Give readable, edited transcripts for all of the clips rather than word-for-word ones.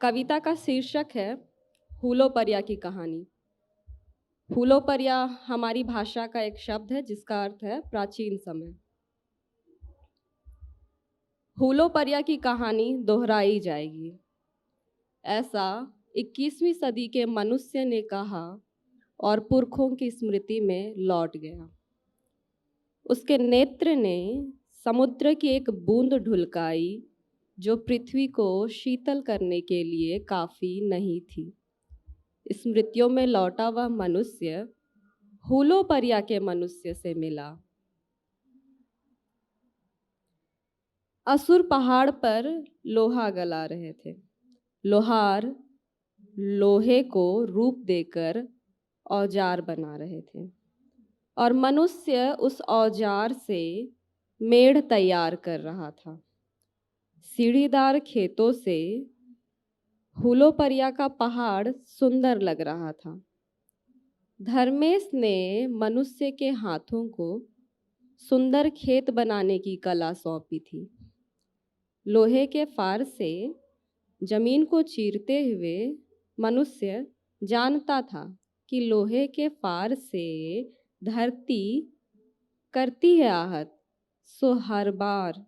कविता का शीर्षक है फूलो परिया की कहानी। फूलो परिया हमारी भाषा का एक शब्द है जिसका अर्थ है प्राचीन समय। फूलो परिया की कहानी दोहराई जाएगी, ऐसा 21वीं सदी के मनुष्य ने कहा और पुरखों की स्मृति में लौट गया। उसके नेत्र ने समुद्र की एक बूंद ढुलकाई जो पृथ्वी को शीतल करने के लिए काफी नहीं थी। स्मृतियों में लौटा वह मनुष्य फूलो परिया के मनुष्य से मिला। असुर पहाड़ पर लोहा गला रहे थे। लोहार लोहे को रूप देकर औजार बना रहे थे और मनुष्य उस औजार से मेढ़ तैयार कर रहा था। सीढ़ीदार खेतों से फूलो परिया का पहाड़ सुंदर लग रहा था। धर्मेश ने मनुष्य के हाथों को सुंदर खेत बनाने की कला सौंपी थी। लोहे के फार से जमीन को चीरते हुए मनुष्य जानता था कि लोहे के फार से धरती करती है आहत, सो हर बार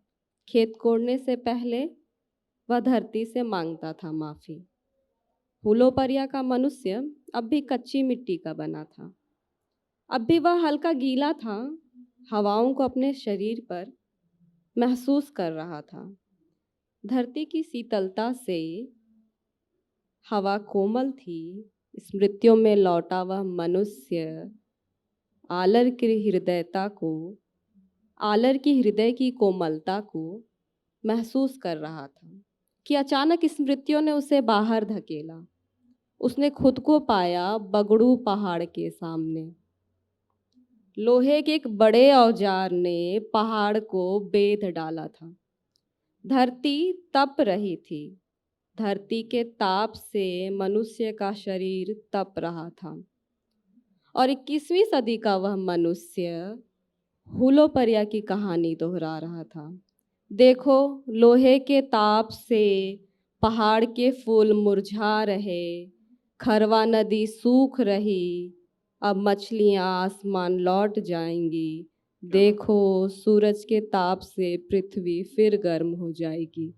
खेत कोड़ने से पहले वह धरती से मांगता था माफी। फूलो परिया का मनुष्य अब भी कच्ची मिट्टी का बना था। अब भी वह हल्का गीला था, हवाओं को अपने शरीर पर महसूस कर रहा था। धरती की शीतलता से हवा कोमल थी। स्मृतियों में लौटा वह मनुष्य आलर की हृदय की कोमलता को महसूस कर रहा था कि अचानक स्मृतियों ने उसे बाहर धकेला। उसने खुद को पाया बगड़ू पहाड़ के सामने। लोहे के एक बड़े औजार ने पहाड़ को बेध डाला था। धरती तप रही थी। धरती के ताप से मनुष्य का शरीर तप रहा था और 21वीं सदी का वह मनुष्य फूलो परिया की कहानी दोहरा रहा था। देखो, लोहे के ताप से पहाड़ के फूल मुरझा रहे, खरवा नदी सूख रही, अब मछलियां आसमान लौट जाएंगी। देखो, सूरज के ताप से पृथ्वी फिर गर्म हो जाएगी।